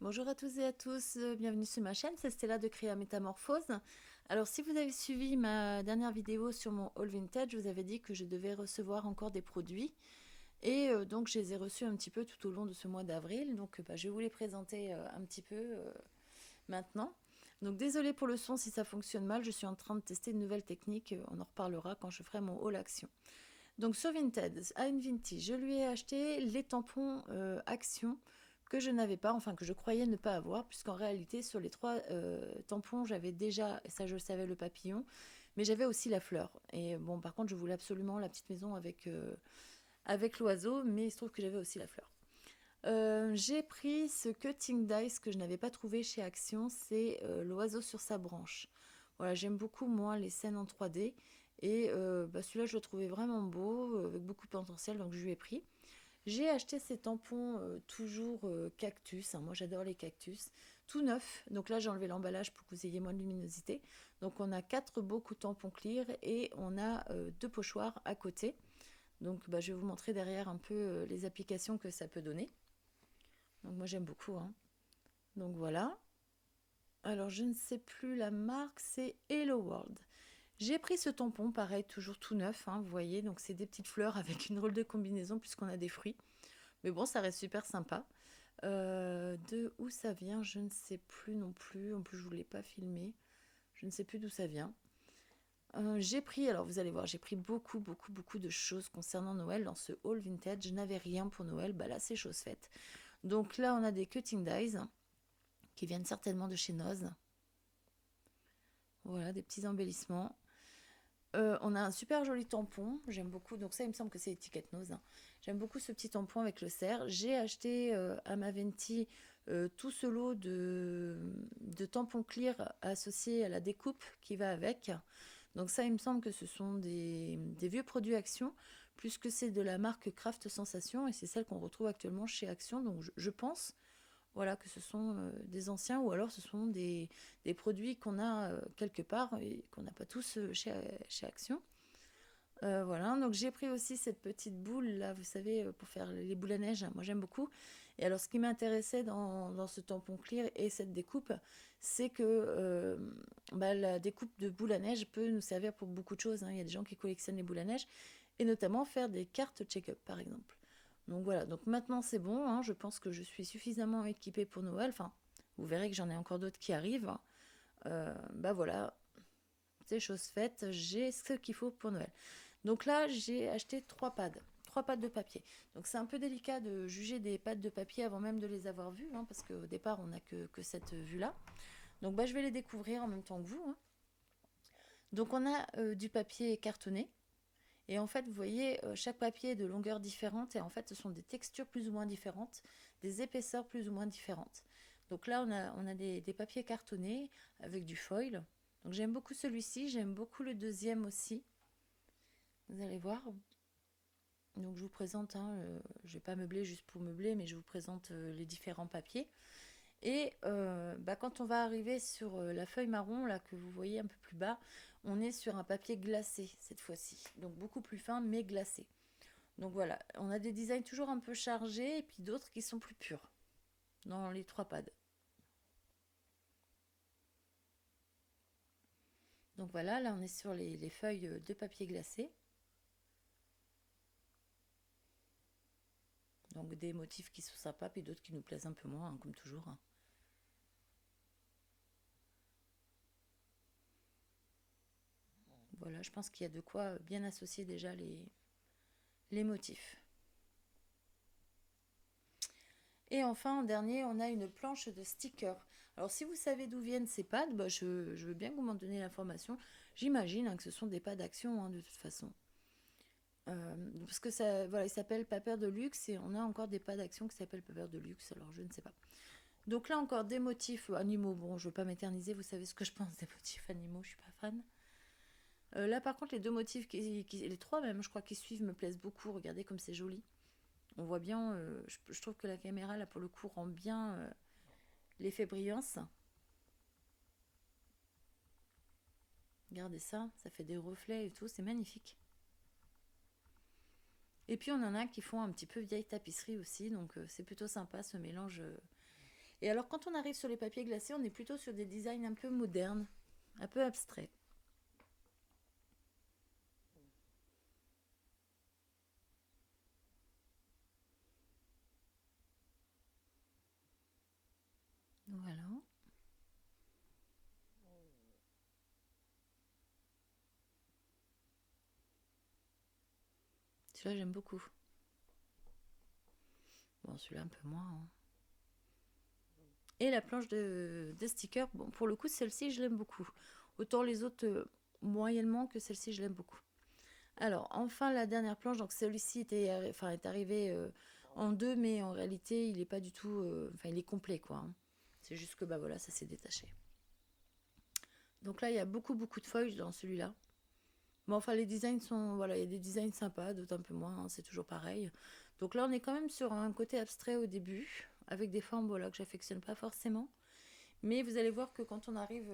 Bonjour à tous et à tous, bienvenue sur ma chaîne, c'est Stella de Créa Métamorphose. Alors si vous avez suivi ma dernière vidéo sur mon haul vintage, je vous avais dit que je devais recevoir encore des produits. Et donc je les ai reçus un petit peu tout au long de ce mois d'avril, donc je vais vous les présenter un petit peu maintenant. Donc désolée pour le son si ça fonctionne mal, je suis en train de tester une nouvelle technique, on en reparlera quand je ferai mon haul action. Donc sur Vinted, à Invinity, je lui ai acheté les tampons Action que je n'avais pas, enfin que je croyais ne pas avoir, puisqu'en réalité sur les trois tampons, j'avais déjà, ça je le savais, le papillon, mais j'avais aussi la fleur. Et bon, par contre, je voulais absolument la petite maison avec l'oiseau, mais il se trouve que j'avais aussi la fleur. J'ai pris ce cutting dice que je n'avais pas trouvé chez Action, c'est l'oiseau sur sa branche. Voilà, j'aime beaucoup moi les scènes en 3D et celui-là je le trouvais vraiment beau, avec beaucoup de potentiel, donc je lui ai pris. J'ai acheté ces tampons toujours cactus, hein, moi j'adore les cactus, tout neuf, donc là j'ai enlevé l'emballage pour que vous ayez moins de luminosité. Donc on a 4 beaux coups de tampons clear et on a 2 pochoirs à côté. Donc je vais vous montrer derrière un peu les applications que ça peut donner. Donc moi j'aime beaucoup, hein. Donc voilà. Alors je ne sais plus la marque, c'est Hello World. J'ai pris ce tampon, pareil, toujours tout neuf, hein, vous voyez, donc c'est des petites fleurs avec une drôle de combinaison puisqu'on a des fruits. Mais bon, ça reste super sympa. De où ça vient, je ne sais plus non plus. En plus, je ne voulais pas filmer. Je ne sais plus d'où ça vient. J'ai pris, alors vous allez voir, j'ai pris beaucoup de choses concernant Noël dans ce haul vintage. Je n'avais rien pour Noël, bah là c'est chose faite. Donc là, on a des cutting dies qui viennent certainement de chez Noz. Voilà, des petits embellissements. On a un super joli tampon, j'aime beaucoup, donc ça il me semble que c'est étiquette Nose, hein. J'aime beaucoup ce petit tampon avec le cerf. J'ai acheté à Maventi tout ce lot de tampons clear associés à la découpe qui va avec. Donc ça il me semble que ce sont des vieux produits Action, plus que c'est de la marque Craft Sensation, et c'est celle qu'on retrouve actuellement chez Action, donc je pense voilà, que ce sont des anciens ou alors ce sont des produits qu'on a quelque part et qu'on n'a pas tous chez Action. Voilà, donc j'ai pris aussi cette petite boule là, vous savez, pour faire les boules à neige. Moi j'aime beaucoup. Et alors ce qui m'intéressait dans ce tampon clear et cette découpe, c'est que la découpe de boules à neige peut nous servir pour beaucoup de choses, hein. Il y a des gens qui collectionnent les boules à neige et notamment faire des cartes check-up par exemple. Donc voilà, donc maintenant c'est bon, hein, je pense que je suis suffisamment équipée pour Noël. Enfin, vous verrez que j'en ai encore d'autres qui arrivent. Voilà, c'est chose faite, j'ai ce qu'il faut pour Noël. Donc là, j'ai acheté 3 pads de papier. Donc c'est un peu délicat de juger des pads de papier avant même de les avoir vues, hein, parce qu'au départ, on n'a que cette vue-là. Donc je vais les découvrir en même temps que vous, hein. Donc on a du papier cartonné. Et en fait, vous voyez, chaque papier est de longueur différente et en fait, ce sont des textures plus ou moins différentes, des épaisseurs plus ou moins différentes. Donc là, on a des papiers cartonnés avec du foil. Donc j'aime beaucoup celui-ci, j'aime beaucoup le deuxième aussi. Vous allez voir. Donc je vous présente, hein, je ne vais pas meubler juste pour meubler, mais je vous présente les différents papiers. Et quand on va arriver sur la feuille marron, là que vous voyez un peu plus bas, on est sur un papier glacé cette fois-ci. Donc beaucoup plus fin, mais glacé. Donc voilà, on a des designs toujours un peu chargés et puis d'autres qui sont plus purs dans les 3 pads. Donc voilà, là on est sur les feuilles de papier glacé. Donc des motifs qui sont sympas, puis d'autres qui nous plaisent un peu moins, hein, comme toujours, hein. Voilà, je pense qu'il y a de quoi bien associer déjà les motifs. Et enfin, en dernier, on a une planche de stickers. Alors, si vous savez d'où viennent ces pads, je veux bien que vous m'en donniez l'information. J'imagine, hein, que ce sont des pads d'action, hein, de toute façon. Parce que ça, voilà, il s'appelle Paper de luxe et on a encore des pads d'action qui s'appellent Paper de luxe, alors je ne sais pas. Donc là encore des motifs animaux. Bon, je ne veux pas m'éterniser, vous savez ce que je pense des motifs animaux, je suis pas fan. Là par contre les deux motifs, les trois même je crois qui suivent me plaisent beaucoup, regardez comme c'est joli. On voit bien, je trouve que la caméra là pour le coup rend bien l'effet brillance. Regardez ça, ça fait des reflets et tout, c'est magnifique. Et puis on en a qui font un petit peu vieille tapisserie aussi, donc c'est plutôt sympa ce mélange Et alors quand on arrive sur les papiers glacés, on est plutôt sur des designs un peu modernes, un peu abstraits. Voilà. Celui-là, j'aime beaucoup. Bon, celui-là, un peu moins, hein. Et la planche de stickers, bon, pour le coup, celle-ci, je l'aime beaucoup. Autant les autres, moyennement, que celle-ci, je l'aime beaucoup. Alors, enfin, la dernière planche, donc celui-ci est arrivé en deux, mais en réalité, il n'est pas du tout. Enfin, il est complet, quoi, hein. C'est juste que, bah voilà, ça s'est détaché. Donc là, il y a beaucoup, beaucoup de feuilles dans celui-là. Mais enfin, les designs sont. Voilà, il y a des designs sympas, d'autres un peu moins, hein, c'est toujours pareil. Donc là, on est quand même sur un côté abstrait au début, avec des formes voilà, que j'affectionne pas forcément. Mais vous allez voir que quand on arrive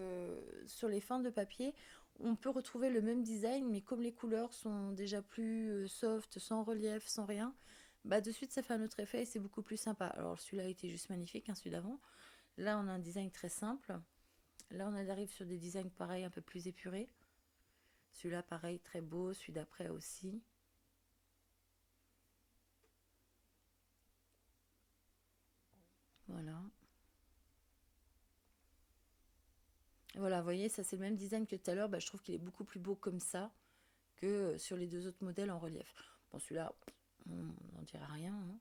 sur les fins de papier, on peut retrouver le même design, mais comme les couleurs sont déjà plus soft, sans relief, sans rien, bah de suite ça fait un autre effet et c'est beaucoup plus sympa. Alors celui-là était juste magnifique, hein, celui d'avant. Là on a un design très simple. Là on arrive sur des designs pareils, un peu plus épurés. Celui-là pareil, très beau, celui d'après aussi. Voilà. Voilà, vous voyez, ça c'est le même design que tout à l'heure. Bah, je trouve qu'il est beaucoup plus beau comme ça que sur les deux autres modèles en relief. Bon, celui-là, on n'en dira rien, hein.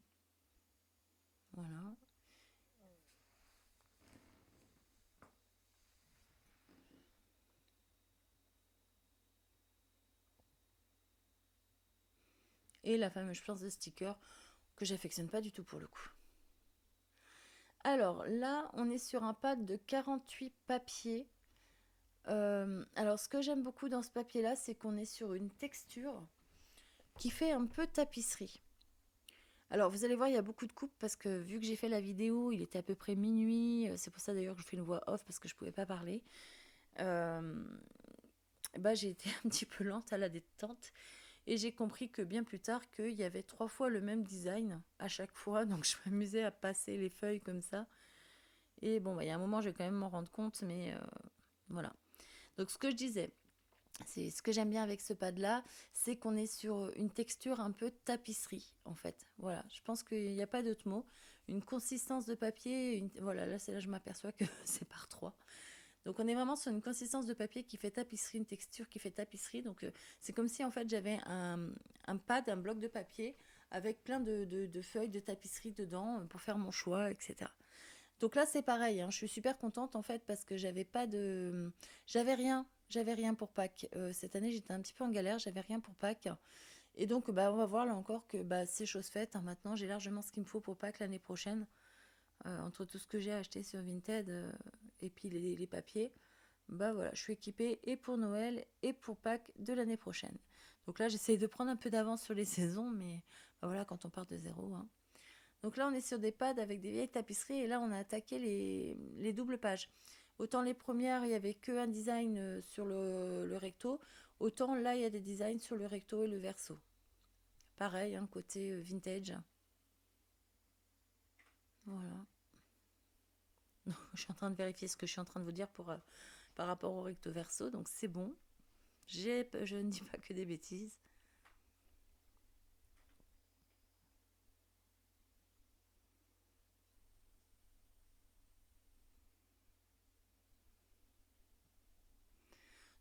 Voilà. Et la fameuse planche de sticker que j'affectionne pas du tout pour le coup. Alors là, on est sur un pad de 48 papiers. Alors ce que j'aime beaucoup dans ce papier-là, c'est qu'on est sur une texture qui fait un peu tapisserie. Alors vous allez voir, il y a beaucoup de coupes parce que vu que j'ai fait la vidéo, il était à peu près minuit. C'est pour ça d'ailleurs que je fais une voix off parce que je pouvais pas parler. Euh, Bah, j'ai été un petit peu lente à la détente. Et j'ai compris que bien plus tard qu'il y avait 3 fois le même design à chaque fois. Donc je m'amusais à passer les feuilles comme ça. Et bon, bah, il y a un moment, je vais quand même m'en rendre compte. Mais voilà. Donc ce que je disais, c'est ce que j'aime bien avec ce pad-là, c'est qu'on est sur une texture un peu tapisserie, en fait. Voilà, je pense qu'il n'y a pas d'autre mot. Une consistance de papier, voilà, là, c'est là que je m'aperçois que c'est par trois. Donc on est vraiment sur une consistance de papier qui fait tapisserie, une texture qui fait tapisserie. Donc c'est comme si en fait j'avais un pad, un bloc de papier avec plein de feuilles de tapisserie dedans pour faire mon choix, etc. Donc là c'est pareil, hein, je suis super contente en fait parce que j'avais rien pour Pâques. Cette année j'étais un petit peu en galère, j'avais rien pour Pâques. Et donc bah, on va voir là encore que bah, c'est chose faite, hein. Maintenant j'ai largement ce qu'il me faut pour Pâques l'année prochaine. Entre tout ce que j'ai acheté sur Vinted et puis les papiers, bah voilà, je suis équipée et pour Noël et pour Pâques de l'année prochaine. Donc là, j'essaye de prendre un peu d'avance sur les saisons, mais bah voilà, quand on part de zéro, hein. Donc là, on est sur des pads avec des vieilles tapisseries et là, on a attaqué les doubles pages. Autant les premières, il n'y avait qu'un design sur le recto, autant là, il y a des designs sur le recto et le verso. Pareil, hein, côté vintage. Voilà. Je suis en train de vérifier ce que je suis en train de vous dire par rapport au recto verso, donc c'est bon. Je ne dis pas que des bêtises.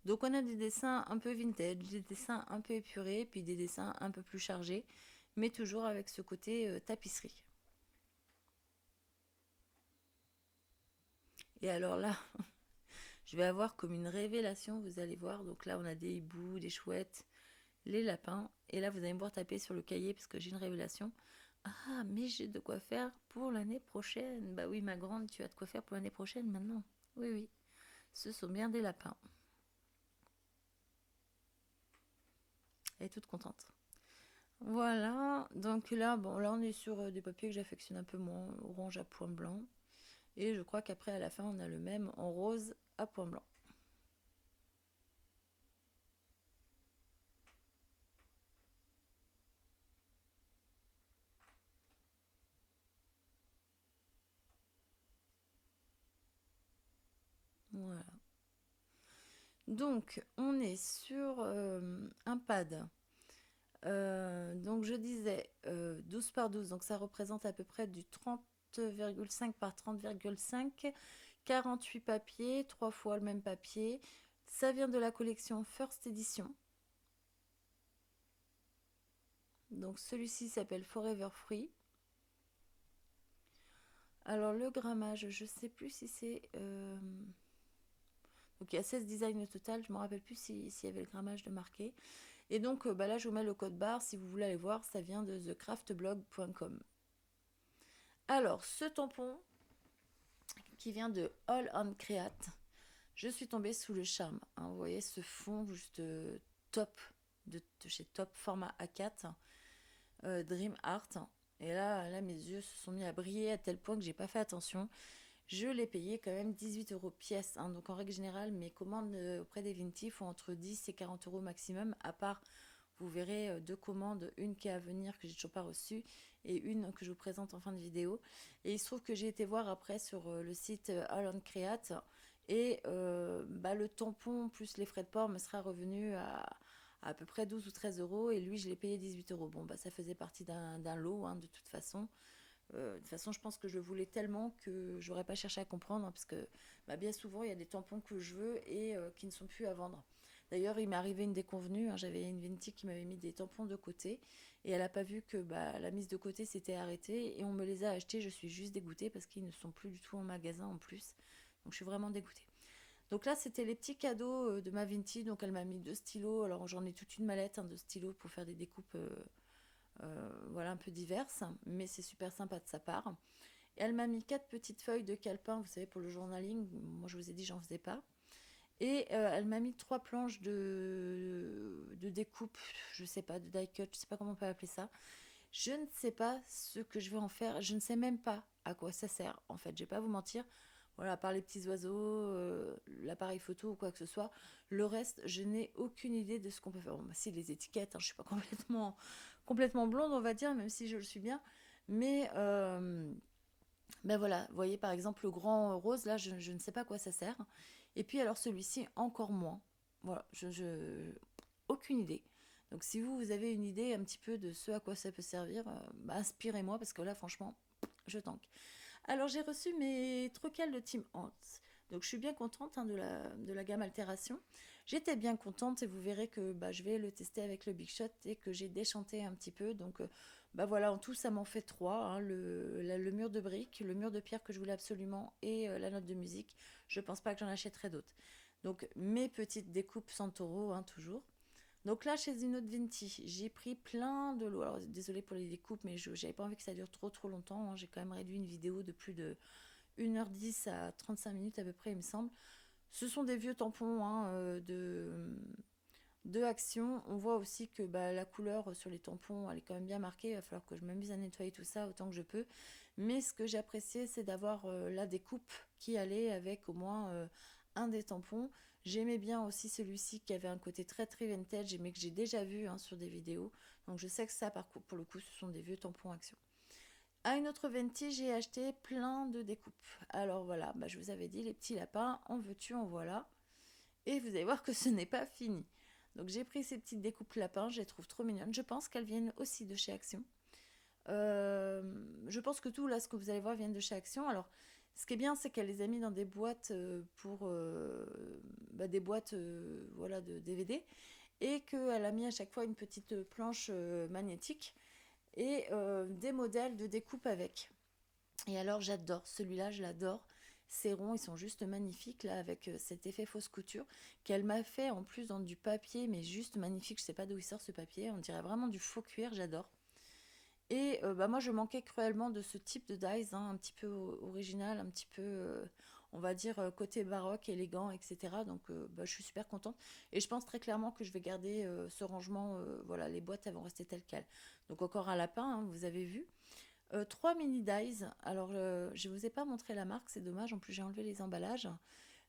Donc on a des dessins un peu vintage, des dessins un peu épurés, puis des dessins un peu plus chargés, mais toujours avec ce côté tapisserie. Et alors là, je vais avoir comme une révélation, vous allez voir. Donc là, on a des hiboux, des chouettes, les lapins. Et là, vous allez me voir taper sur le cahier parce que j'ai une révélation. Ah, mais j'ai de quoi faire pour l'année prochaine. Bah oui, ma grande, tu as de quoi faire pour l'année prochaine maintenant. Oui, oui, ce sont bien des lapins. Elle est toute contente. Voilà, donc là, bon, là on est sur des papiers que j'affectionne un peu moins, orange à point blanc. Et je crois qu'après, à la fin, on a le même en rose à point blanc. Voilà. Donc, on est sur un pad. Donc, je disais 12 par 12. Donc, ça représente à peu près du 30,5 par 30,5. 48 papiers, 3 fois le même papier. Ça vient de la collection First Edition. Donc, celui-ci s'appelle Forever Free. Alors, le grammage, je ne sais plus si c'est... Donc, il y a 16 designs au total. Je ne me rappelle plus s'il y avait le grammage de marqué. Et donc là, je vous mets le code barre. Si vous voulez aller voir, ça vient de thecraftblog.com. Alors, ce tampon qui vient de All on Create, je suis tombée sous le charme. Hein. Vous voyez ce fond juste top, de chez Top, format A4, Dream Art. Et là, mes yeux se sont mis à briller à tel point que j'ai pas fait attention. Je l'ai payé quand même 18 € pièce. Hein. Donc en règle générale, mes commandes auprès des Vinti font entre 10 et 40 € maximum, à part, vous verrez, 2 commandes, une qui est à venir que j'ai toujours pas reçue et une que je vous présente en fin de vidéo. Et il se trouve que j'ai été voir après sur le site All on Create et le tampon plus les frais de port me sera revenu à peu près 12 ou 13 € et lui je l'ai payé 18 €. Bon ça faisait partie d'un lot hein, de toute façon. De toute façon, je pense que je le voulais tellement que j'aurais pas cherché à comprendre, hein, parce que bien souvent, il y a des tampons que je veux et qui ne sont plus à vendre. D'ailleurs, il m'est arrivé une déconvenue. Hein, j'avais une Venti qui m'avait mis des tampons de côté et elle n'a pas vu que la mise de côté s'était arrêtée et on me les a achetés. Je suis juste dégoûtée parce qu'ils ne sont plus du tout en magasin en plus. Donc, je suis vraiment dégoûtée. Donc là, c'était les petits cadeaux de ma Venti. Donc, elle m'a mis 2 stylos. Alors, j'en ai toute une mallette hein, de stylos pour faire des découpes. Voilà, un peu diverses, mais c'est super sympa de sa part. Et elle m'a mis 4 petites feuilles de calepin, vous savez, pour le journaling. Moi, je vous ai dit, j'en faisais pas. Et elle m'a mis 3 planches de découpe, je sais pas, de die cut, je sais pas comment on peut appeler ça. Je ne sais pas ce que je vais en faire. Je ne sais même pas à quoi ça sert, en fait. Je vais pas vous mentir. Voilà, à part les petits oiseaux, l'appareil photo ou quoi que ce soit, le reste, je n'ai aucune idée de ce qu'on peut faire. Bon, si, les étiquettes, hein, je suis pas complètement blonde, on va dire, même si je le suis bien. Mais voilà, vous voyez par exemple le grand rose, là, je ne sais pas à quoi ça sert. Et puis alors celui-ci, encore moins. Voilà, aucune idée. Donc si vous avez une idée un petit peu de ce à quoi ça peut servir, inspirez-moi parce que là, franchement, je tanque. Alors j'ai reçu mes trocals de Tim Holtz. Donc je suis bien contente hein, de la gamme Altération. J'étais bien contente et vous verrez que je vais le tester avec le Big Shot et que j'ai déchanté un petit peu. Donc voilà, en tout ça m'en fait 3. Hein, le mur de briques, le mur de pierre que je voulais absolument et la note de musique. Je pense pas que j'en achèterai d'autres. Donc mes petites découpes Santoro, hein, toujours. Donc là, chez une autre Vinti, j'ai pris plein de lots. Alors, désolée pour les découpes, mais je n'avais pas envie que ça dure trop longtemps. Hein. J'ai quand même réduit une vidéo de plus de 1h10 à 35 minutes à peu près, il me semble. Ce sont des vieux tampons hein, de Action. On voit aussi que la couleur sur les tampons, elle est quand même bien marquée. Il va falloir que je m'amuse à nettoyer tout ça autant que je peux. Mais ce que j'ai apprécié, c'est d'avoir la découpe qui allait avec au moins un des tampons. J'aimais bien aussi celui-ci qui avait un côté très vintage, mais que j'ai déjà vu hein, sur des vidéos. Donc je sais que ça, pour le coup, ce sont des vieux tampons Action. À une autre Venti, j'ai acheté plein de découpes. Alors voilà, je vous avais dit, les petits lapins, en veux-tu, en voilà. Et vous allez voir que ce n'est pas fini. Donc j'ai pris ces petites découpes lapins, je les trouve trop mignonnes. Je pense qu'elles viennent aussi de chez Action. Je pense que tout là, ce que vous allez voir, vient de chez Action. Alors, ce qui est bien, c'est qu'elle les a mis dans des boîtes pour des boîtes voilà, de DVD et qu'elle a mis à chaque fois une petite planche magnétique et des modèles de découpe avec. Et alors, j'adore celui-là, je l'adore. Ces ronds, ils sont juste magnifiques là avec cet effet fausse couture qu'elle m'a fait en plus dans du papier, mais juste magnifique. Je sais pas d'où il sort ce papier, on dirait vraiment du faux cuir, j'adore. Et moi, je manquais cruellement de ce type de dies, hein, un petit peu original, un petit peu, on va dire, côté baroque, élégant, etc. Donc, je suis super contente. Et je pense très clairement que je vais garder ce rangement. Voilà, les boîtes, elles vont rester telles quelles. Donc, encore un lapin, hein, vous avez vu. 3 mini dies. Alors, je ne vous ai pas montré la marque, c'est dommage. En plus, j'ai enlevé les emballages.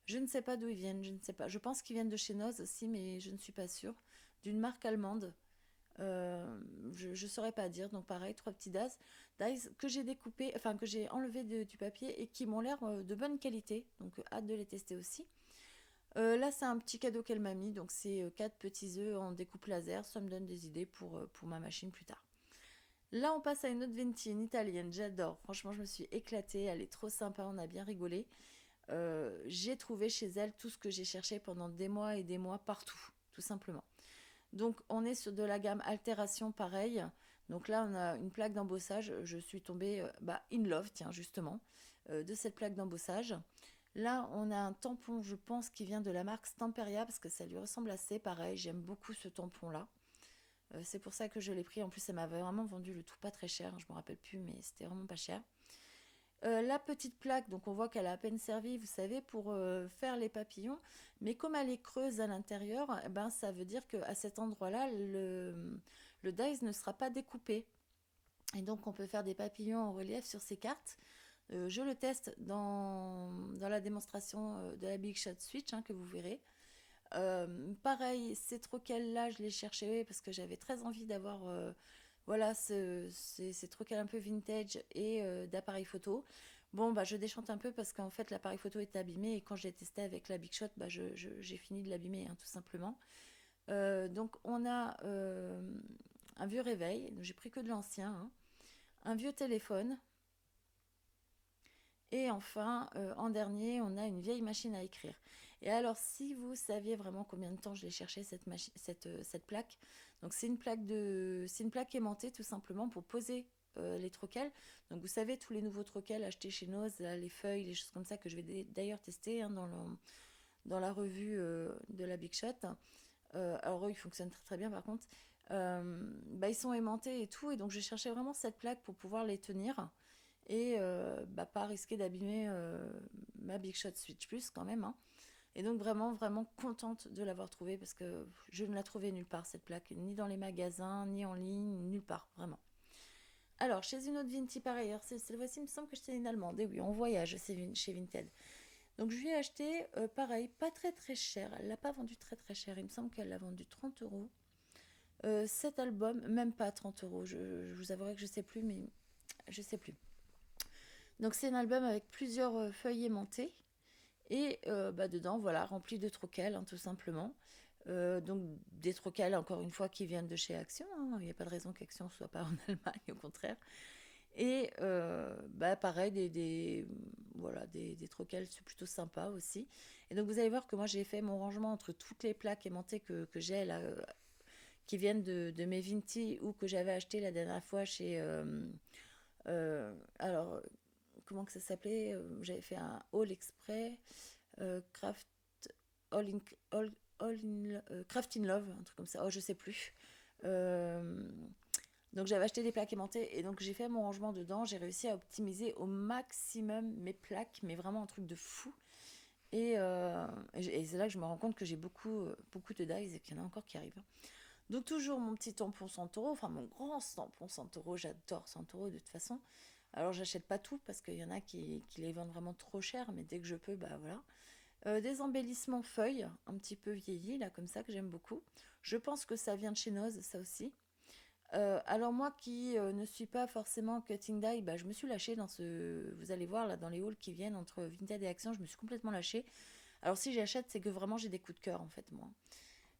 Je ne sais pas d'où ils viennent, je ne sais pas. Je pense qu'ils viennent de chez Noz aussi, mais je ne suis pas sûre. D'une marque allemande. Je saurais pas dire. Donc pareil, 3 petits dies que j'ai découpés, enfin que j'ai enlevé du papier et qui m'ont l'air de bonne qualité. Donc hâte de les tester aussi. Là, c'est un petit cadeau qu'elle m'a mis. Donc c'est 4 petits œufs en découpe laser. Ça me donne des idées pour ma machine plus tard. Là, on passe à une autre Venti, une italienne. J'adore. Franchement, je me suis éclatée. Elle est trop sympa. On a bien rigolé. J'ai trouvé chez elle tout ce que j'ai cherché pendant des mois et des mois partout, tout simplement. Donc on est sur de la gamme Altération pareil. Donc là on a une plaque d'embossage. Je suis tombée in love, tiens justement, de cette plaque d'embossage. Là on a un tampon, je pense, qui vient de la marque Stamperia parce que ça lui ressemble assez pareil. J'aime beaucoup ce tampon là. C'est pour ça que je l'ai pris. En plus elle m'avait vraiment vendu le tout pas très cher. Je me rappelle plus mais c'était vraiment pas cher. La petite plaque, donc on voit qu'elle a à peine servi, vous savez, pour faire les papillons. Mais comme elle est creuse à l'intérieur, eh ben, ça veut dire qu'à cet endroit-là, le dies ne sera pas découpé. Et donc on peut faire des papillons en relief sur ces cartes. Je le teste dans la démonstration de la Big Shot Switch, hein, que vous verrez. Pareil, ces troquels-là, je les cherchais parce que j'avais très envie d'avoir voilà, ces troquels un peu vintage et d'appareil photo. Bon, bah, je déchante un peu parce qu'en fait, l'appareil photo est abîmé et quand je l'ai testé avec la Big Shot, bah, j'ai fini de l'abîmer, hein, tout simplement. Donc, on a un vieux réveil, j'ai pris que de l'ancien, hein, un vieux téléphone, et enfin, en dernier, on a une vieille machine à écrire. Et alors, si vous saviez vraiment combien de temps je l'ai cherché, cette plaque, donc c'est une plaque aimantée tout simplement pour poser les troquels. Donc, vous savez, tous les nouveaux troquels achetés chez Noz, là, les feuilles, les choses comme ça que je vais d'ailleurs tester, hein, dans la revue de la Big Shot. Alors, eux, ils fonctionnent très très bien par contre. Bah, ils sont aimantés et tout, et donc je cherchais vraiment cette plaque pour pouvoir les tenir et pas risquer d'abîmer ma Big Shot Switch Plus quand même, hein. Et donc vraiment vraiment contente de l'avoir trouvée parce que je ne la trouvais nulle part cette plaque, ni dans les magasins, ni en ligne, nulle part vraiment. Alors chez une autre Vinti pareil, alors cette fois-ci il me semble que c'était une allemande, et oui on voyage chez Vinted. Donc je lui ai acheté pareil, pas très très cher, elle l'a pas vendu très très cher, il me semble qu'elle l'a vendu 30 euros. Cet album, même pas 30 euros, je vous avouerai que je sais plus, mais je sais plus. Donc c'est un album avec plusieurs feuilles aimantées et dedans voilà rempli de troquels, hein, tout simplement. Donc des troquels encore une fois qui viennent de chez Action, hein. Il n'y a pas de raison qu'Action soit pas en Allemagne, au contraire. Et pareil voilà des troquels c'est plutôt sympa aussi. Et donc vous allez voir que moi j'ai fait mon rangement entre toutes les plaques aimantées que j'ai là, qui viennent de mes Vinti ou que j'avais acheté la dernière fois chez alors comment que ça s'appelait, j'avais fait un All Express, Craft, All in, All in, Craft in Love, un truc comme ça, oh je sais plus. Euh, donc j'avais acheté des plaques aimantées et donc j'ai fait mon rangement dedans, j'ai réussi à optimiser au maximum mes plaques, mais vraiment un truc de fou. Et c'est là que je me rends compte que j'ai beaucoup de dies et qu'il y en a encore qui arrivent. Donc toujours mon petit tampon Santoro, enfin mon grand tampon Santoro, j'adore Santoro de toute façon. Alors j'achète pas tout parce qu'il y en a qui les vendent vraiment trop cher, mais dès que je peux, bah voilà. Des embellissements feuilles, un petit peu vieillis, là comme ça, que j'aime beaucoup. Je pense que ça vient de chez Noz, ça aussi. Alors moi qui ne suis pas forcément cutting die, bah, je me suis lâchée dans ce... Vous allez voir là dans les hauls qui viennent entre Vinted et Action, je me suis complètement lâchée. Alors si j'achète, c'est que vraiment j'ai des coups de cœur en fait moi.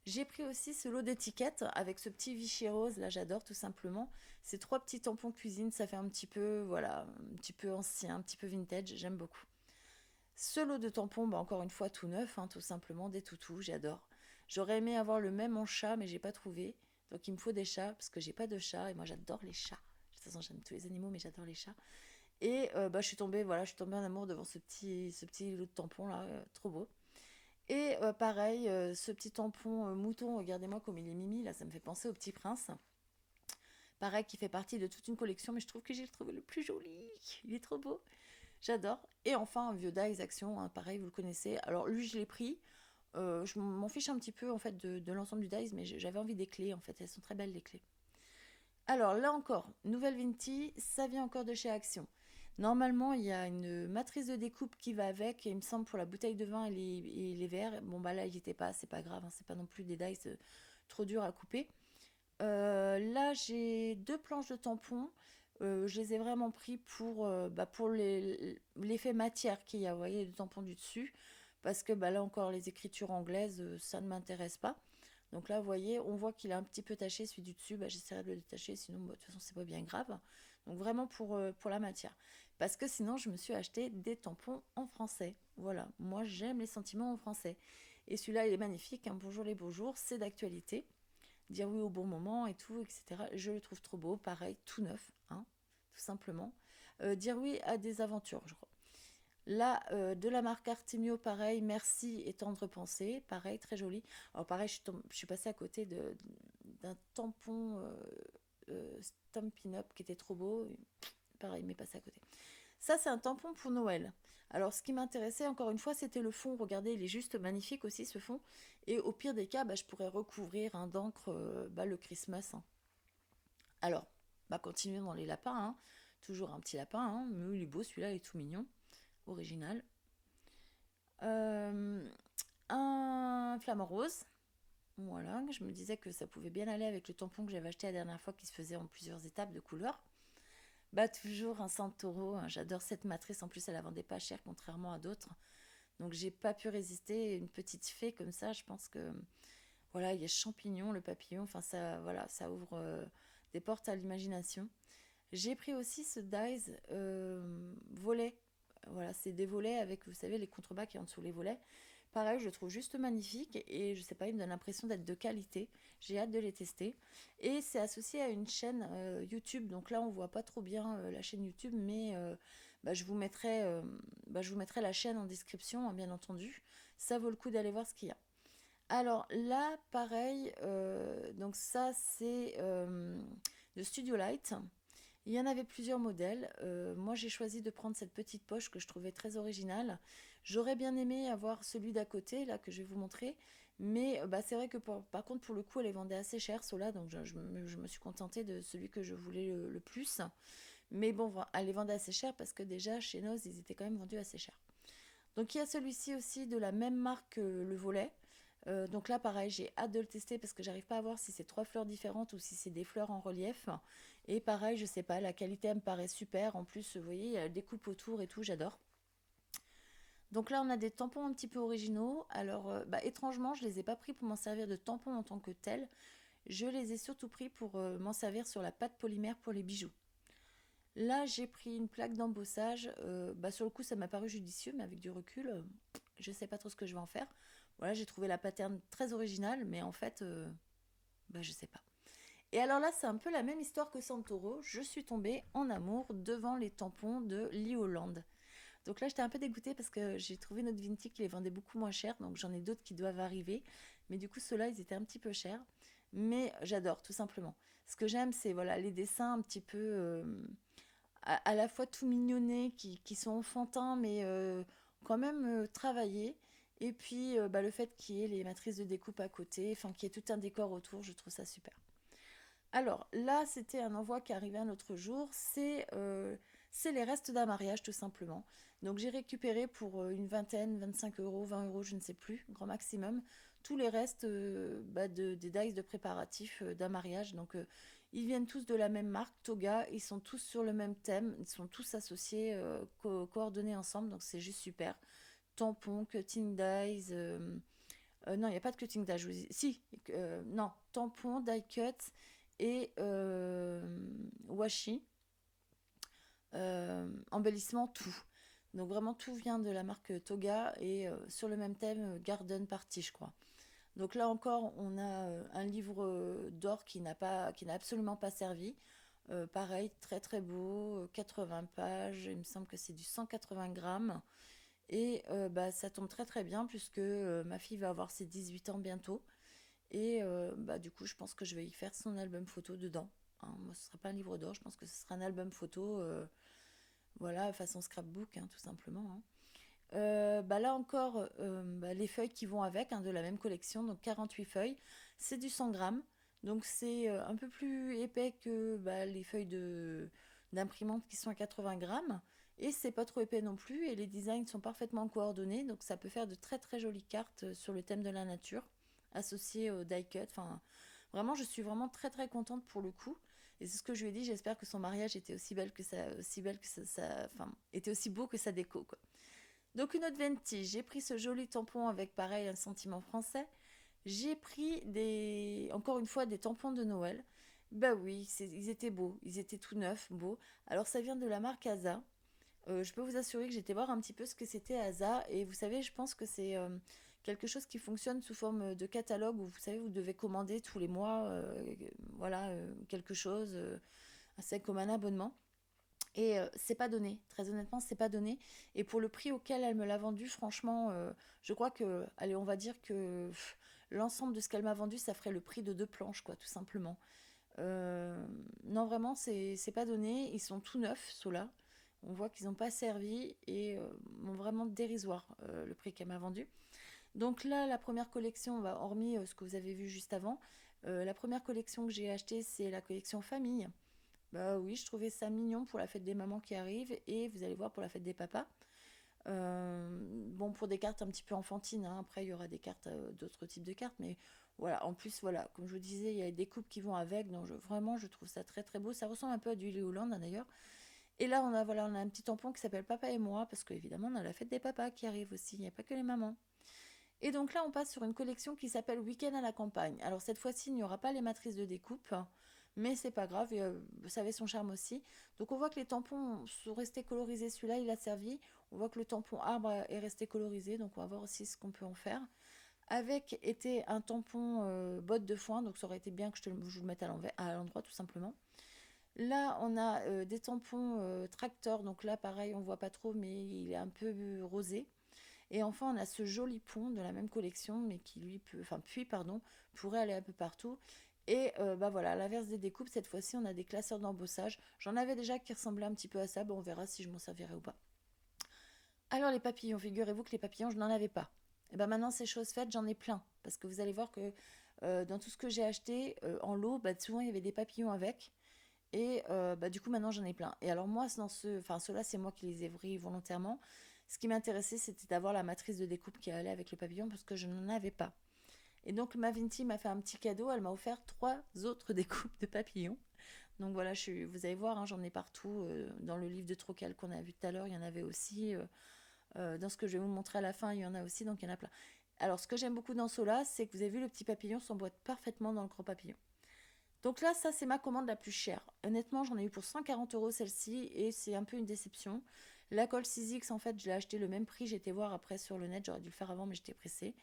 J'ai pris aussi ce lot d'étiquettes avec ce petit Vichy rose, là j'adore tout simplement. Ces 3 petits tampons cuisine, ça fait un petit peu, voilà, un petit peu ancien, un petit peu vintage, j'aime beaucoup. Ce lot de tampons, bah encore une fois tout neuf, hein, tout simplement, des toutous, j'adore. J'aurais aimé avoir le même en chat, mais j'ai pas trouvé. Donc il me faut des chats, parce que j'ai pas de chat, et moi j'adore les chats. De toute façon j'aime tous les animaux, mais j'adore les chats. Et je suis tombée en amour devant ce petit lot de tampons là, trop beau. Et pareil, ce petit tampon mouton, regardez-moi comme il est mimi, là, ça me fait penser au Petit Prince. Pareil, qui fait partie de toute une collection, mais je trouve que j'ai trouvé le plus joli. Il est trop beau, j'adore. Et enfin, un vieux Dice Action, hein, pareil, vous le connaissez. Alors lui, je l'ai pris. Je m'en fiche un petit peu en fait de l'ensemble du Dice, mais j'avais envie des clés en fait, elles sont très belles les clés. Alors là encore, nouvelle Vinti, ça vient encore de chez Action. Normalement, il y a une matrice de découpe qui va avec, et il me semble pour la bouteille de vin et les verres. Bon, bah là, il n'y était pas, c'est pas grave, hein, c'est pas non plus des dice trop durs à couper. Là, j'ai 2 planches de tampons. Je les ai vraiment pris pour l'effet matière qu'il y a, vous voyez, le tampon du dessus. Parce que bah, là encore, les écritures anglaises, ça ne m'intéresse pas. Donc là, vous voyez, on voit qu'il est un petit peu taché, celui du dessus. Bah, j'essaierai de le détacher, sinon, bah, de toute façon, c'est pas bien grave. Donc vraiment pour la matière. Parce que sinon, je me suis acheté des tampons en français. Voilà, moi, j'aime les sentiments en français. Et celui-là, il est magnifique, hein. Bonjour les beaux jours, c'est d'actualité. Dire oui au bon moment et tout, etc. Je le trouve trop beau, pareil, tout neuf, hein, tout simplement. Dire oui à des aventures, je crois. Là, de la marque Artemio, pareil, merci et tendre pensée, pareil, très joli. Alors pareil, je suis passée à côté d'un tampon Stampin' Up qui était trop beau. Pareil, mais passé à côté. Ça, c'est un tampon pour Noël. Alors, ce qui m'intéressait, encore une fois, c'était le fond. Regardez, il est juste magnifique aussi, ce fond. Et au pire des cas, bah, je pourrais recouvrir d'encre le Christmas, hein. Alors, bah, continuons dans les lapins, hein. Toujours un petit lapin, hein. Mais il est beau, celui-là, il est tout mignon. Original. Euh, un flamant rose. Voilà, je me disais que ça pouvait bien aller avec le tampon que j'avais acheté la dernière fois qui se faisait en plusieurs étapes de couleurs. Bah toujours un Santoro, hein. J'adore cette matrice, en plus elle la vendait pas cher contrairement à d'autres. Donc j'ai pas pu résister, une petite fée comme ça, je pense que voilà, il y a champignon, le papillon, enfin ça voilà, ça ouvre des portes à l'imagination. J'ai pris aussi ce dies volet. Voilà, c'est des volets avec, vous savez, les contrebas qui sont en dessous les volets. Pareil, je le trouve juste magnifique et je sais pas, il me donne l'impression d'être de qualité. J'ai hâte de les tester. Et c'est associé à une chaîne YouTube. Donc là, on voit pas trop bien la chaîne YouTube, mais bah, je vous mettrai la chaîne en description, hein, bien entendu. Ça vaut le coup d'aller voir ce qu'il y a. Alors là, pareil, donc ça c'est de Studio Light. Il y en avait plusieurs modèles. Moi, j'ai choisi de prendre cette petite poche que je trouvais très originale. J'aurais bien aimé avoir celui d'à côté, là, que je vais vous montrer. Mais bah, c'est vrai que par contre, pour le coup, elle les vendait assez cher, ceux-là. Donc, je me suis contentée de celui que je voulais le plus. Mais bon, elle les vendait assez cher parce que déjà, chez Noz, ils étaient quand même vendus assez cher. Donc, il y a celui-ci aussi de la même marque que le volet. Donc là, pareil, j'ai hâte de le tester parce que j'arrive pas à voir si c'est 3 fleurs différentes ou si c'est des fleurs en relief. Et pareil, je sais pas, la qualité elle me paraît super. En plus, vous voyez, il y a des coupes autour et tout, j'adore. Donc là, on a des tampons un petit peu originaux. Alors, bah, étrangement, je les ai pas pris pour m'en servir de tampons en tant que tel. Je les ai surtout pris pour m'en servir sur la pâte polymère pour les bijoux. Là, j'ai pris une plaque d'embossage. Bah, sur le coup, ça m'a paru judicieux, mais avec du recul, je sais pas trop ce que je vais en faire. Voilà, j'ai trouvé la pattern très originale, mais en fait, bah, je sais pas. Et alors là, c'est un peu la même histoire que Santoro. Je suis tombée en amour devant les tampons de Lee Holland. Donc là, j'étais un peu dégoûtée parce que j'ai trouvé notre Vinti qui les vendait beaucoup moins cher. Donc j'en ai d'autres qui doivent arriver. Mais du coup, ceux-là, ils étaient un petit peu chers. Mais j'adore, tout simplement. Ce que j'aime, c'est voilà, les dessins un petit peu à la fois tout mignonnés, qui sont enfantins, mais quand même travaillés. Et puis bah, le fait qu'il y ait les matrices de découpe à côté, enfin qu'il y ait tout un décor autour, je trouve ça super. Alors là, c'était un envoi qui arrivait un autre jour. C'est les restes d'un mariage, tout simplement. Donc j'ai récupéré pour une vingtaine, 25 euros, 20 euros, je ne sais plus, grand maximum, tous les restes des dice de préparatifs d'un mariage. Donc ils viennent tous de la même marque, Toga. Ils sont tous sur le même thème. Ils sont tous associés, coordonnés ensemble. Donc c'est juste super. Tampons, cutting dies. Non, il n'y a pas de cutting die. Si, non, tampon, die cut et washi, embellissement, tout. Donc vraiment tout vient de la marque Toga et sur le même thème Garden Party, je crois. Donc là encore, on a un livre d'or qui n'a absolument pas servi. Pareil, très très beau, 80 pages, il me semble que c'est du 180 grammes. Et bah, ça tombe très très bien puisque ma fille va avoir ses 18 ans bientôt. Et bah, du coup, je pense que je vais y faire son album photo dedans, hein. Moi, ce ne sera pas un livre d'or, je pense que ce sera un album photo, voilà, façon scrapbook, hein, tout simplement, hein. Bah, là encore, bah, les feuilles qui vont avec, hein, de la même collection, donc 48 feuilles, c'est du 100 grammes, donc c'est un peu plus épais que bah, les feuilles d'imprimante qui sont à 80 grammes, et c'est pas trop épais non plus, et les designs sont parfaitement coordonnés, donc ça peut faire de très très jolies cartes sur le thème de la nature, associées au die cut, enfin Vraiment, je suis vraiment très très contente pour le coup. Et c'est ce que je lui ai dit, j'espère que son mariage était aussi belle que enfin, était aussi beau que sa déco, quoi. Donc une autre Venti, j'ai pris ce joli tampon avec pareil un sentiment français. J'ai pris encore une fois des tampons de Noël. Bah oui, ils étaient beaux, ils étaient tout neufs, beaux. Alors ça vient de la marque Asa. Je peux vous assurer que j'étais voir un petit peu ce que c'était Asa et vous savez, je pense que c'est quelque chose qui fonctionne sous forme de catalogue où vous savez, vous devez commander tous les mois, voilà, quelque chose, c'est comme un abonnement. Et c'est pas donné, très honnêtement, c'est pas donné. Et pour le prix auquel elle me l'a vendu, franchement, je crois que, allez, on va dire que l'ensemble de ce qu'elle m'a vendu, ça ferait le prix de deux planches, quoi, tout simplement. Non, vraiment, c'est pas donné. Ils sont tout neufs, ceux-là. On voit qu'ils n'ont pas servi et m'ont vraiment dérisoire le prix qu'elle m'a vendu. Donc là, la première collection, hormis ce que vous avez vu juste avant, la première collection que j'ai achetée, c'est la collection famille. Bah oui, je trouvais ça mignon pour la fête des mamans qui arrive et vous allez voir pour la fête des papas. Bon, pour des cartes un petit peu enfantines, hein. Après il y aura des cartes, d'autres types de cartes, mais voilà, en plus, voilà, comme je vous disais, il y a des coupes qui vont avec, donc vraiment, je trouve ça très très beau. Ça ressemble un peu à du Léoland hein, d'ailleurs. Et là, voilà, on a un petit tampon qui s'appelle Papa et moi, parce qu'évidemment, on a la fête des papas qui arrive aussi, il n'y a pas que les mamans. Et donc là, on passe sur une collection qui s'appelle Week-end à la campagne. Alors cette fois-ci, il n'y aura pas les matrices de découpe, mais c'est pas grave, ça avait son charme aussi. Donc on voit que les tampons sont restés colorisés, celui-là il a servi. On voit que le tampon arbre est resté colorisé, donc on va voir aussi ce qu'on peut en faire. Avec était un tampon botte de foin, donc ça aurait été bien que je vous le mette à l'endroit tout simplement. Là, on a des tampons tracteur, donc là pareil, on voit pas trop, mais il est un peu rosé. Et enfin, on a ce joli pont de la même collection, mais qui lui peut, enfin puis pardon, pourrait aller un peu partout. Et bah voilà, à l'inverse des découpes, cette fois-ci, on a des classeurs d'embossage. J'en avais déjà qui ressemblaient un petit peu à ça. Bon, on verra si je m'en servirai ou pas. Alors les papillons, figurez-vous que les papillons, je n'en avais pas. Et ben maintenant, c'est chose faite, j'en ai plein. Parce que vous allez voir que dans tout ce que j'ai acheté en lot, bah, souvent il y avait des papillons avec. Et bah, du coup, maintenant, j'en ai plein. Et alors, moi, enfin, ceux-là, c'est moi qui les ai pris volontairement. Ce qui m'intéressait, c'était d'avoir la matrice de découpe qui allait avec le papillon parce que je n'en avais pas. Et donc, ma Vinti m'a fait un petit cadeau. Elle m'a offert trois autres découpes de papillons. Donc voilà, vous allez voir, hein, j'en ai partout. Dans le livre de Trocal qu'on a vu tout à l'heure, il y en avait aussi. Dans ce que je vais vous montrer à la fin, il y en a aussi. Donc, il y en a plein. Alors, ce que j'aime beaucoup dans ceux-là, c'est que vous avez vu, le petit papillon s'emboîte parfaitement dans le gros papillon. Donc là, ça, c'est ma commande la plus chère. Honnêtement, j'en ai eu pour 140 euros celle-ci et c'est un peu une déception. La colle 6X, en fait, je l'ai acheté le même prix. J'étais voir après sur le net, j'aurais dû le faire avant, mais j'étais pressée.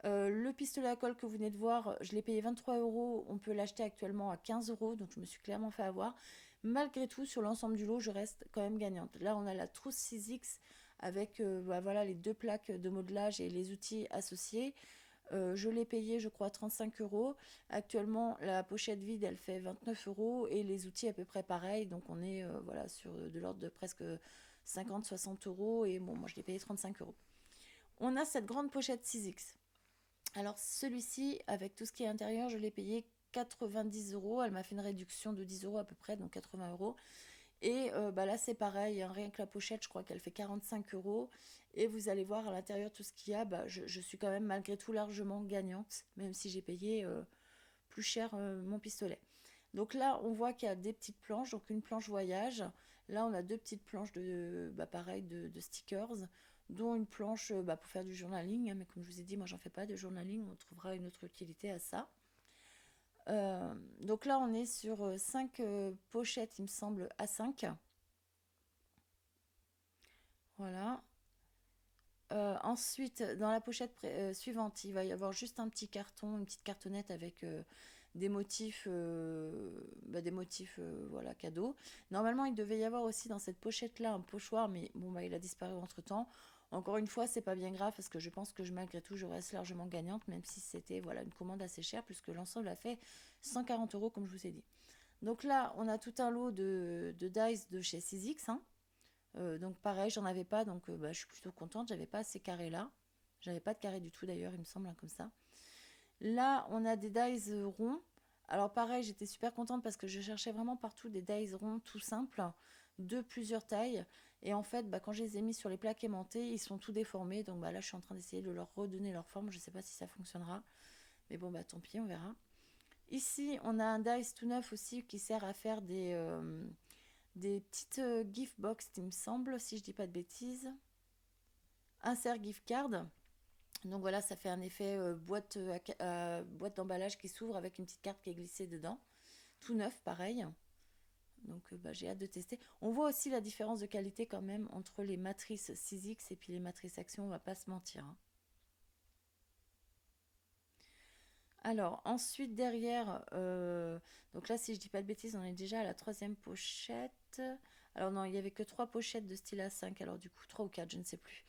Le pistolet à colle que vous venez de voir, je l'ai payé 23 euros. On peut l'acheter actuellement à 15 euros, donc je me suis clairement fait avoir. Malgré tout, sur l'ensemble du lot, je reste quand même gagnante. Là, on a la trousse 6X avec bah, voilà, les deux plaques de modelage et les outils associés. Je l'ai payé, je crois, 35 euros. Actuellement, la pochette vide, elle fait 29 euros et les outils à peu près pareil. Donc, on est voilà, sur de l'ordre de presque 50-60 euros. Et bon, moi, je l'ai payé 35 euros. On a cette grande pochette 6X. Alors, celui-ci, avec tout ce qui est intérieur, je l'ai payé 90 euros. Elle m'a fait une réduction de 10 euros à peu près, donc 80 euros. Et bah là, c'est pareil, hein, rien que la pochette, je crois qu'elle fait 45 euros. Et vous allez voir à l'intérieur tout ce qu'il y a, bah, je suis quand même malgré tout largement gagnante, même si j'ai payé plus cher mon pistolet. Donc là, on voit qu'il y a des petites planches, donc une planche voyage. Là, on a deux petites planches bah, pareil, de stickers, dont une planche bah, pour faire du journaling. Hein, mais comme je vous ai dit, moi, j'en fais pas de journaling, on trouvera une autre utilité à ça. Donc là, on est sur 5 pochettes, il me semble, à 5. Voilà. Ensuite, dans la pochette suivante, il va y avoir juste un petit carton, une petite cartonnette avec des motifs voilà, cadeaux. Normalement, il devait y avoir aussi dans cette pochette-là un pochoir, mais bon, bah, il a disparu entre-temps. Encore une fois, c'est pas bien grave parce que je pense que malgré tout, je reste largement gagnante, même si c'était voilà, une commande assez chère, puisque l'ensemble a fait 140 euros, comme je vous ai dit. Donc là, on a tout un lot de dice de chez 6X, hein. Donc pareil, j'en avais pas, donc bah, je suis plutôt contente. J'avais pas ces carrés là. J'avais pas de carré du tout d'ailleurs, il me semble, hein, comme ça. Là, on a des dies ronds. Alors pareil, j'étais super contente parce que je cherchais vraiment partout des dies ronds tout simples, de plusieurs tailles. Et en fait, bah, quand je les ai mis sur les plaques aimantées, ils sont tout déformés. Donc bah, là, je suis en train d'essayer de leur redonner leur forme. Je sais pas si ça fonctionnera. Mais bon, bah tant pis, on verra. Ici, on a un dice tout neuf aussi qui sert à faire des petites gift box, il me semble, si je dis pas de bêtises. Insert gift card. Donc voilà, ça fait un effet boîte d'emballage qui s'ouvre avec une petite carte qui est glissée dedans. Tout neuf, pareil. Donc j'ai hâte de tester. On voit aussi la différence de qualité quand même entre les matrices 6X et puis les matrices Action, on va pas se mentir, hein. Alors ensuite derrière, donc là si je dis pas de bêtises, on est déjà à la troisième pochette. Alors non, il y avait que trois pochettes de style A5, alors du coup 3 ou 4, je ne sais plus.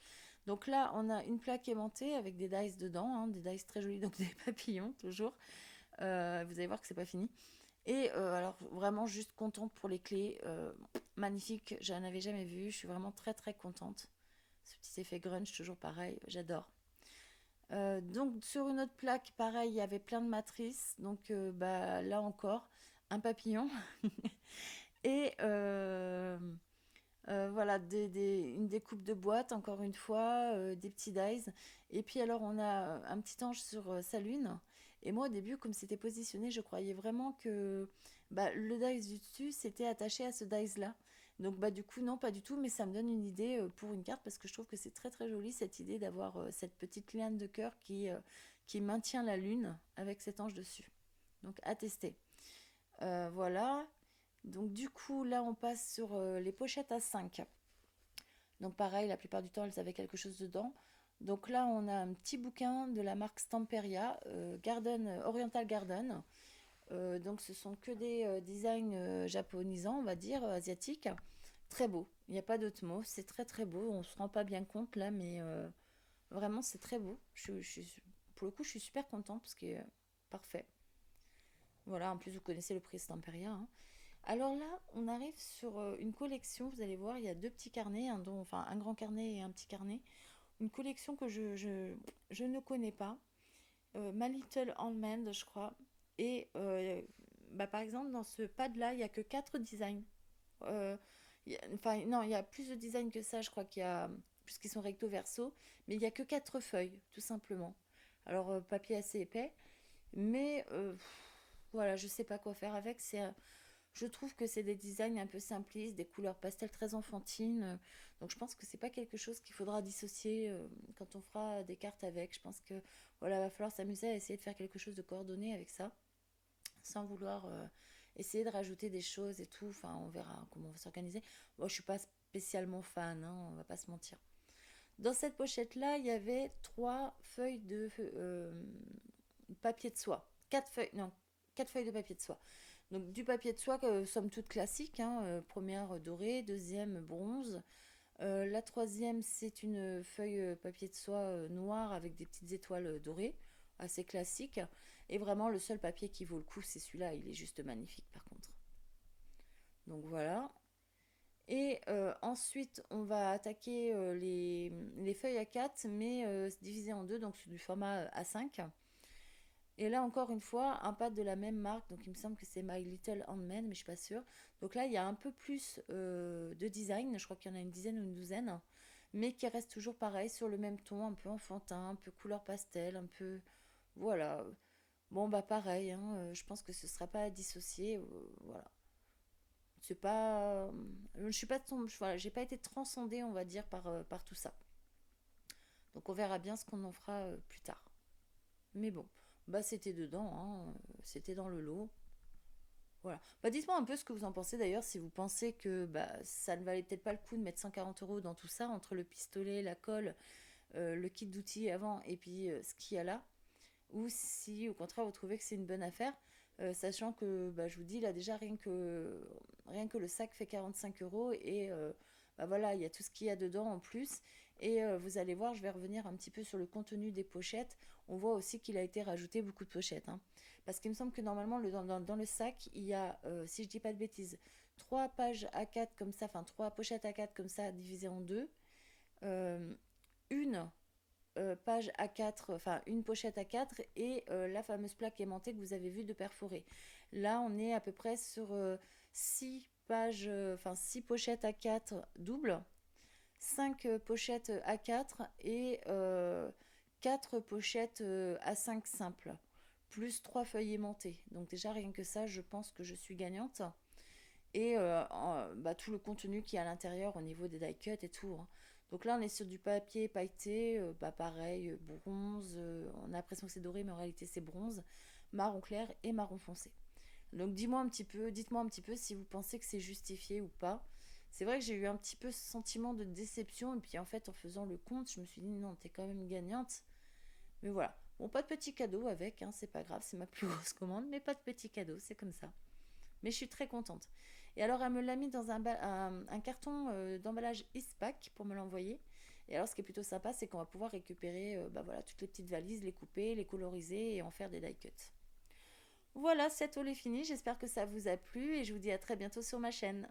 Donc là on a une plaque aimantée avec des dice dedans, hein, des dice très jolis, donc des papillons toujours. Vous allez voir que c'est pas fini. Et alors vraiment juste contente pour les clés, magnifique, je n'en avais jamais vu, je suis vraiment très très contente. Ce petit effet grunge, toujours pareil, j'adore. Donc sur une autre plaque, pareil, il y avait plein de matrices, donc là encore, un papillon. Et voilà, une découpe de boîte, encore une fois, des petits dies. Et puis alors, on a un petit ange sur sa lune. Et moi, au début, comme c'était positionné, je croyais vraiment que le dice du dessus, c'était attaché à ce dice-là. Donc, du coup, non, pas du tout, mais ça me donne une idée pour une carte, parce que je trouve que c'est très, très joli, cette idée d'avoir cette petite liane de cœur qui maintient la lune avec cet ange dessus. Donc, à tester. Voilà. Donc du coup, là, on passe sur les pochettes à 5. Donc pareil, la plupart du temps, elles avaient quelque chose dedans. Donc là, on a un petit bouquin de la marque Stamperia, Oriental Garden. Donc ce sont que des designs japonisants, on va dire, asiatiques. Très beau, il n'y a pas d'autre mot, c'est très très beau. On ne se rend pas bien compte là, mais vraiment, c'est très beau. Pour le coup, je suis super contente parce que parfait. Voilà, en plus, vous connaissez le prix Stamperia, hein. Alors là, on arrive sur une collection, vous allez voir, il y a deux petits carnets, enfin un grand carnet et un petit carnet. Une collection que je ne connais pas. My Little Handmade, je crois. Et par exemple, dans ce pad-là, il n'y a que 4 designs. Euh, enfin, non, il y a plus de designs que ça, je crois qu'il y a, puisqu'ils sont recto verso, mais il n'y a que 4 feuilles, tout simplement. Alors, papier assez épais, mais voilà, je ne sais pas quoi faire avec. Je trouve que c'est des designs un peu simplistes, des couleurs pastel très enfantines. Donc je pense que c'est pas quelque chose qu'il faudra dissocier quand on fera des cartes avec. Je pense que voilà, va falloir s'amuser à essayer de faire quelque chose de coordonné avec ça, sans vouloir essayer de rajouter des choses et tout. Enfin, on verra comment on va s'organiser. Moi, je suis pas spécialement fan, hein, on va pas se mentir. Dans cette pochette là, il y avait 3 feuilles de papier de soie. 4 feuilles, non, 4 feuilles de papier de soie. Donc du papier de soie, somme toute classique, hein, première dorée, deuxième bronze. La troisième, c'est une feuille papier de soie noire avec des petites étoiles dorées, assez classique. Et vraiment, le seul papier qui vaut le coup, c'est celui-là. Il est juste magnifique par contre. Donc voilà. Et ensuite, on va attaquer les feuilles A4, mais divisées en deux, donc c'est du format A5. Et là, encore une fois, un pad de la même marque. Donc, il me semble que c'est My Little Handmade, mais je suis pas sûre. Donc là, il y a un peu plus de design. Je crois qu'il y en a une dizaine ou une douzaine. Mais qui reste toujours pareil, sur le même ton, un peu enfantin, un peu couleur pastel, un peu... Voilà. Bon, pareil, hein, je pense que ce ne sera pas à dissocier. Voilà. C'est pas... je suis pas... Voilà, j'ai pas été transcendée, on va dire, par tout ça. Donc, on verra bien ce qu'on en fera plus tard. Mais bon, c'était dedans, hein, c'était dans le lot. Voilà. Dites-moi un peu ce que vous en pensez d'ailleurs, si vous pensez que ça ne valait peut-être pas le coup de mettre 140 € dans tout ça, entre le pistolet, la colle, le kit d'outils avant et puis ce qu'il y a là. Ou si au contraire vous trouvez que c'est une bonne affaire, sachant que je vous dis là déjà rien que le sac fait 45 € et voilà, il y a tout ce qu'il y a dedans en plus. Et vous allez voir, je vais revenir un petit peu sur le contenu des pochettes. On voit aussi qu'il a été rajouté beaucoup de pochettes, hein. Parce qu'il me semble que normalement dans le sac, il y a, si je dis pas de bêtises, 3 pages A4 comme ça, enfin 3 pochettes A4 comme ça divisées en deux. Euh, une page A4, enfin une pochette A4 et la fameuse plaque aimantée que vous avez vue de perforer. Là, on est à peu près sur 6 pages, enfin 6 pochettes A4 doubles, 5 pochettes A4 et 4 pochettes A5 simples, plus 3 feuilles aimantées. Donc déjà rien que ça, je pense que je suis gagnante. Et bah, tout le contenu qui est à l'intérieur au niveau des die cuts et tout, hein. Donc là, on est sur du papier pailleté, bah pareil, bronze. On a l'impression que c'est doré, mais en réalité c'est bronze, marron clair et marron foncé. Donc dis-moi un petit peu, dites-moi un petit peu si vous pensez que c'est justifié ou pas. C'est vrai que j'ai eu un petit peu ce sentiment de déception, et puis en fait, en faisant le compte, je me suis dit non, t'es quand même gagnante. Mais voilà. Bon, pas de petit cadeau avec, hein, c'est pas grave, c'est ma plus grosse commande, mais pas de petit cadeau, c'est comme ça. Mais je suis très contente. Et alors, elle me l'a mis dans un carton d'emballage Eastpak pour me l'envoyer. Et alors, ce qui est plutôt sympa, c'est qu'on va pouvoir récupérer bah voilà, toutes les petites valises, les couper, les coloriser et en faire des die cuts. Voilà, cette haul est finie. J'espère que ça vous a plu et je vous dis à très bientôt sur ma chaîne.